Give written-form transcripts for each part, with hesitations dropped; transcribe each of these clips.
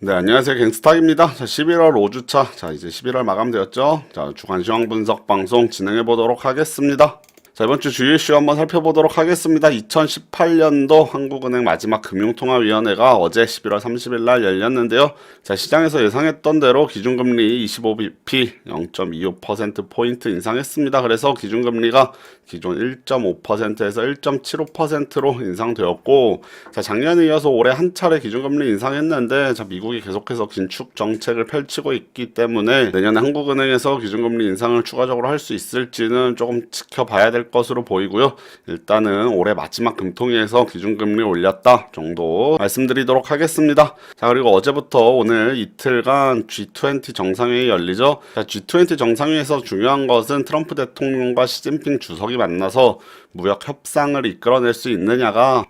네, 안녕하세요. 갱스탁입니다. 자, 11월 5주차. 자, 이제 11월 마감되었죠. 자, 주간 시황 분석 방송 진행해 보도록 하겠습니다. 자, 이번 주 주요 이슈 한번 살펴보도록 하겠습니다. 2018년도 한국은행 마지막 금융통화위원회가 어제 11월 30일 날 열렸는데요. 자, 시장에서 예상했던 대로 기준금리 25bp 0.25%포인트 인상했습니다. 그래서 기준금리가 기존 1.5%에서 1.75%로 인상되었고, 자, 작년에 이어서 올해 한 차례 기준금리 인상했는데, 자, 미국이 계속해서 긴축 정책을 펼치고 있기 때문에 내년에 한국은행에서 기준금리 인상을 추가적으로 할 수 있을지는 조금 지켜봐야 될 것으로 보이고요. 일단은 올해 마지막 금통위에서 기준금리 올렸다 정도 말씀드리도록 하겠습니다. 자, 그리고 어제부터 오늘 이틀간 G20 정상회의 열리죠. 자, G20 정상회의에서 중요한 것은 트럼프 대통령과 시진핑 주석이 만나서 무역 협상을 이끌어낼 수 있느냐가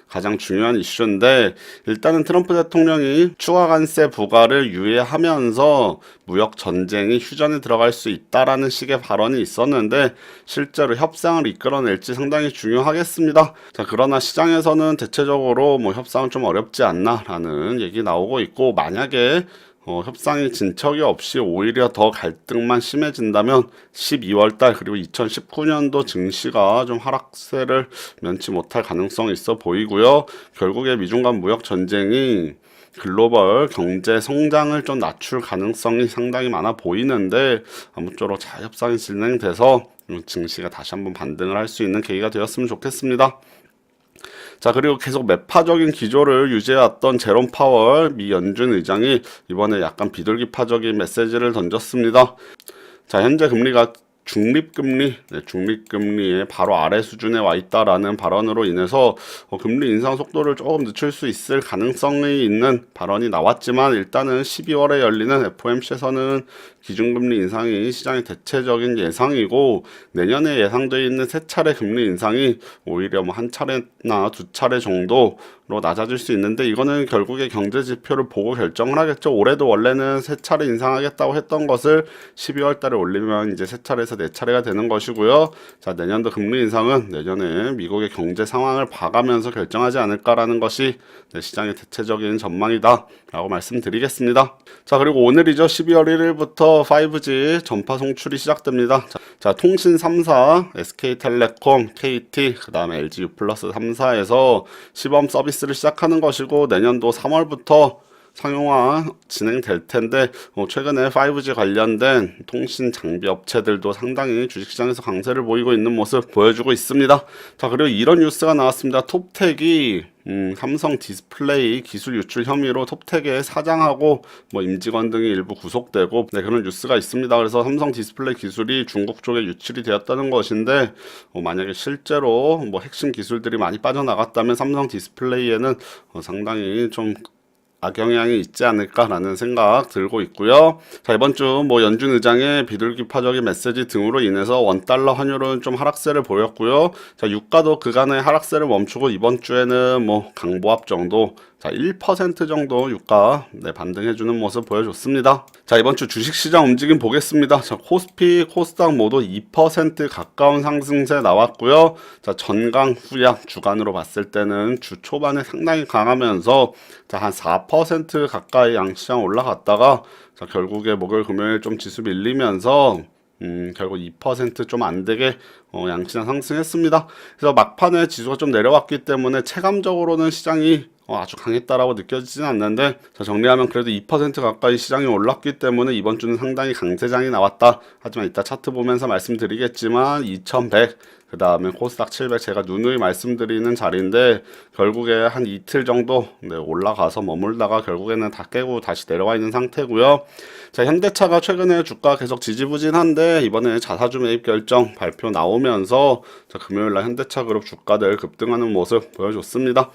가장 중요한 이슈인데, 일단은 트럼프 대통령이 추가 관세 부과를 유예하면서 무역 전쟁이 휴전에 들어갈 수 있다라는 식의 발언이 있었는데, 실제로 협상을 이끌어낼지 상당히 중요하겠습니다. 자, 그러나 시장에서는 대체적으로 뭐 협상은 좀 어렵지 않나라는 얘기 나오고 있고, 만약에 협상이 진척이 없이 오히려 더 갈등만 심해진다면 12월달 그리고 2019년도 증시가 좀 하락세를 면치 못할 가능성이 있어 보이고요. 결국에 미중 간 무역 전쟁이 글로벌 경제 성장을 좀 낮출 가능성이 상당히 많아 보이는데, 아무쪼록 잘 협상이 진행돼서 증시가 다시 한번 반등을 할 수 있는 계기가 되었으면 좋겠습니다. 자, 그리고 계속 매파적인 기조를 유지해왔던 제롬 파월 미 연준 의장이 이번에 약간 비둘기파적인 메시지를 던졌습니다. 자, 현재 금리가 중립금리의 바로 아래 수준에 와 있다라는 발언으로 인해서 금리 인상 속도를 조금 늦출 수 있을 가능성이 있는 발언이 나왔지만, 일단은 12월에 열리는 FOMC에서는 기준금리 인상이 시장의 대체적인 예상이고, 내년에 예상되어 있는 세 차례 금리 인상이 오히려 뭐 한 차례나 두 차례 정도로 낮아질 수 있는데, 이거는 결국에 경제 지표를 보고 결정을 하겠죠. 올해도 원래는 세 차례 인상하겠다고 했던 것을 12월 달에 올리면 이제 세 차례에서 네 차례가 되는 것이고요. 자, 내년도 금리 인상은 내년에 미국의 경제 상황을 봐가면서 결정하지 않을까라는 것이 시장의 대체적인 전망이다 라고 말씀드리겠습니다. 자, 그리고 오늘이죠. 12월 1일부터 5G 전파 송출이 시작됩니다. 자, 통신 3사, SK텔레콤, KT, 그 다음에 LG U+3사에서 시범 서비스를 시작하는 것이고, 내년도 3월부터 상용화 진행될 텐데, 최근에 5G 관련된 통신 장비 업체들도 상당히 주식시장에서 강세를 보이고 있는 모습 보여주고 있습니다. 자, 그리고 이런 뉴스가 나왔습니다. 톱텍이 삼성 디스플레이 기술 유출 혐의로 톱텍의 사장하고 뭐 임직원 등이 일부 구속되고, 그런 뉴스가 있습니다. 그래서 삼성 디스플레이 기술이 중국 쪽에 유출이 되었다는 것인데, 만약에 실제로 뭐 핵심 기술들이 많이 빠져나갔다면 삼성 디스플레이에는 상당히 좀 악영향이 있지 않을까라는 생각 들고 있고요. 자, 이번 주 뭐 연준 의장의 비둘기파적인 메시지 등으로 인해서 원달러 환율은 좀 하락세를 보였고요. 자, 유가도 그간의 하락세를 멈추고 이번 주에는 뭐 강보합 정도, 자, 1% 정도 유가 반등해주는 모습 보여줬습니다. 자, 이번 주 주식시장 움직임 보겠습니다. 자, 코스피, 코스닥 모두 2% 가까운 상승세 나왔고요. 자, 전강 후약 주간으로 봤을 때는 주 초반에 상당히 강하면서 한 4% 가까이 양시장 올라갔다가, 자, 결국에 목요일 금요일 좀 지수 밀리면서 결국 2% 좀 안 되게 양시장 상승했습니다. 그래서 막판에 지수가 좀 내려왔기 때문에 체감적으로는 시장이 아주 강했다라고 느껴지진 않는데, 자, 정리하면 그래도 2% 가까이 시장이 올랐기 때문에 이번 주는 상당히 강세장이 나왔다. 하지만 이따 차트 보면서 말씀드리겠지만 2100, 그 다음에 코스닥 700 제가 누누이 말씀드리는 자리인데, 결국에 한 이틀 정도 올라가서 머물다가 결국에는 다 깨고 다시 내려와 있는 상태고요. 자, 현대차가 최근에 주가 계속 지지부진한데, 이번에 자사주 매입 결정 발표 나오면서 자, 금요일날 현대차 그룹 주가들 급등하는 모습 보여줬습니다.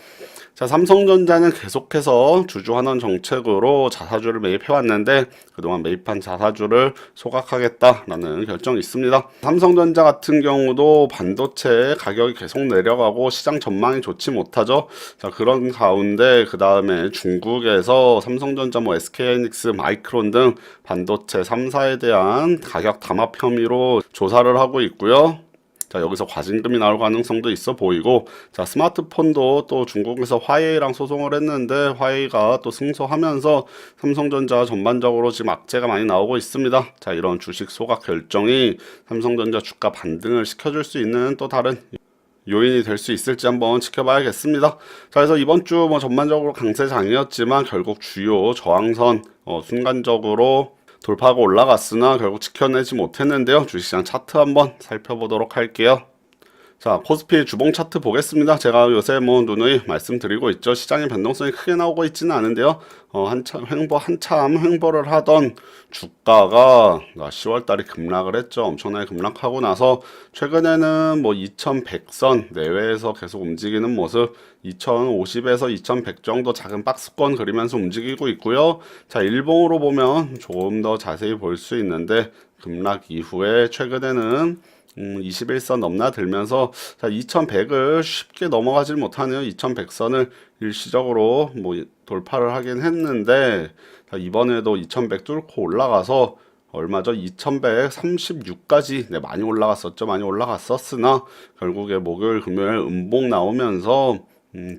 자, 삼성전자는 계속해서 주주환원 정책으로 자사주를 매입해왔는데, 그동안 매입한 자사주를 소각하겠다라는 결정이 있습니다. 삼성전자 같은 경우도 반도체 가격이 계속 내려가고 시장 전망이 좋지 못하죠. 자, 그런 가운데 그 다음에 중국에서 삼성전자, 뭐 SK하이닉스, 마이크론 등 반도체 3사에 대한 가격 담합 혐의로 조사를 하고 있고요. 자, 여기서 과징금이 나올 가능성도 있어 보이고, 자, 스마트폰도 또 중국에서 화웨이랑 소송을 했는데 화웨이가 또 승소하면서 삼성전자 전반적으로 지금 악재가 많이 나오고 있습니다. 자, 이런 주식 소각 결정이 삼성전자 주가 반등을 시켜줄 수 있는 또 다른 요인이 될 수 있을지 한번 지켜봐야겠습니다. 자, 그래서 이번 주 뭐 전반적으로 강세장이었지만 결국 주요 저항선 순간적으로 돌파하고 올라갔으나 결국 지켜내지 못했는데요. 주식시장 차트 한번 살펴보도록 할게요. 자, 코스피 주봉 차트 보겠습니다. 제가 요새 뭐 누누이 말씀드리고 있죠. 시장의 변동성이 크게 나오고 있지는 않은데요. 한참 횡보를 하던 주가가 10월 달에 급락을 했죠. 엄청나게 급락하고 나서 최근에는 뭐 2100선 내외에서 계속 움직이는 모습, 2050에서 2100 정도 작은 박스권 그리면서 움직이고 있고요. 자, 일봉으로 보면 조금 더 자세히 볼 수 있는데 급락 이후에 최근에는 21선 넘나들면서 자, 2100을 쉽게 넘어가질 못하네요. 2100선을 일시적으로 뭐 돌파를 하긴 했는데 자, 이번에도 2100 뚫고 올라가서 얼마죠? 2136까지 네, 많이 올라갔었죠. 많이 올라갔었으나 결국에 목요일 금요일 음봉 나오면서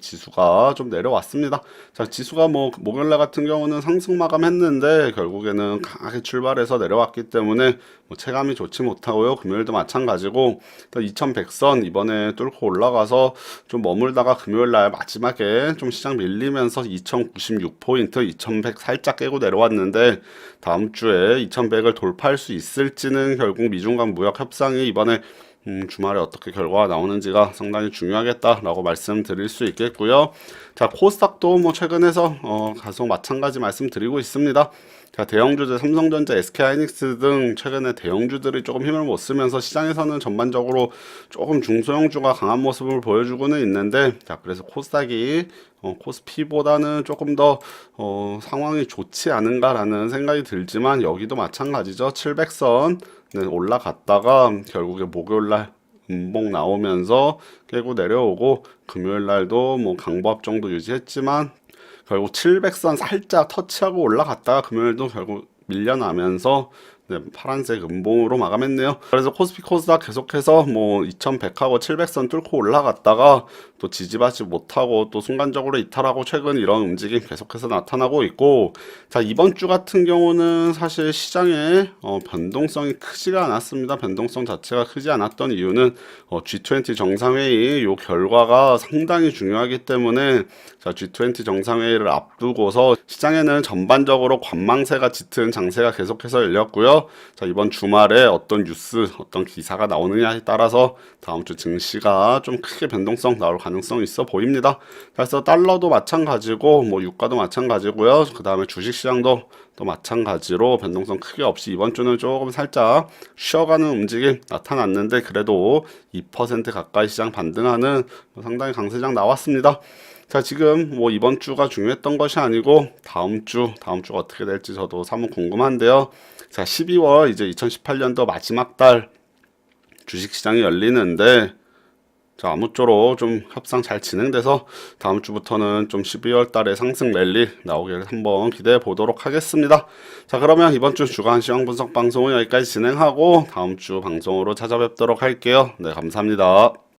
지수가 좀 내려왔습니다. 자, 지수가 뭐 목요일날 같은 경우는 상승 마감했는데 결국에는 강하게 출발해서 내려왔기 때문에 뭐 체감이 좋지 못하고요. 금요일도 마찬가지고 2100선 이번에 뚫고 올라가서 좀 머물다가 금요일날 마지막에 좀 시장 밀리면서 2096포인트 2100 살짝 깨고 내려왔는데 다음 주에 2100을 돌파할 수 있을지는 결국 미중 간 무역 협상이 이번에 주말에 어떻게 결과가 나오는지가 상당히 중요하겠다라고 말씀드릴 수 있겠고요. 자, 코스닥도 뭐 최근에서 계속 마찬가지 말씀드리고 있습니다. 자, 대형주들 삼성전자, SK하이닉스 등 최근에 대형주들이 조금 힘을 못 쓰면서 시장에서는 전반적으로 조금 중소형주가 강한 모습을 보여주고는 있는데, 자, 그래서 코스닥이 코스피보다는 조금 더 상황이 좋지 않은가라는 생각이 들지만 여기도 마찬가지죠. 700선 네, 올라갔다가 결국에 목요일날 음봉 나오면서 깨고 내려오고 금요일날도 뭐 강보합 정도 유지했지만 결국 700선 살짝 터치하고 올라갔다가 금요일도 결국 밀려나면서 네, 파란색 음봉으로 마감했네요. 그래서 코스피 코스닥 계속해서 뭐 2100하고 700선 뚫고 올라갔다가 또 지지받지 못하고 또 순간적으로 이탈하고 최근 이런 움직임 계속해서 나타나고 있고, 자, 이번 주 같은 경우는 사실 시장에 변동성이 크지가 않았습니다. 변동성 자체가 크지 않았던 이유는 G20 정상회의 요 결과가 상당히 중요하기 때문에 자, G20 정상회의를 앞두고서 시장에는 전반적으로 관망세가 짙은 장세가 계속해서 열렸고요. 자, 이번 주말에 어떤 뉴스, 어떤 기사가 나오느냐에 따라서 다음 주 증시가 좀 크게 변동성 나올 가능성이 있어 보입니다. 그래서 달러도 마찬가지고 뭐 유가도 마찬가지고요. 그 다음에 주식시장도 또 마찬가지로 변동성 크게 없이 이번 주는 조금 살짝 쉬어가는 움직임 나타났는데 그래도 2% 가까이 시장 반등하는 상당히 강세장 나왔습니다. 자, 지금 뭐 이번 주가 중요했던 것이 아니고 다음 주가 어떻게 될지 저도 사뭇 궁금한데요. 자, 12월 이제 2018년도 마지막 달 주식시장이 열리는데 자, 아무쪼록 좀 협상 잘 진행돼서 다음 주부터는 좀 12월 달에 상승 랠리 나오기를 한번 기대해 보도록 하겠습니다. 자, 그러면 이번 주 주간 시황 분석 방송은 여기까지 진행하고 다음 주 방송으로 찾아뵙도록 할게요. 네, 감사합니다.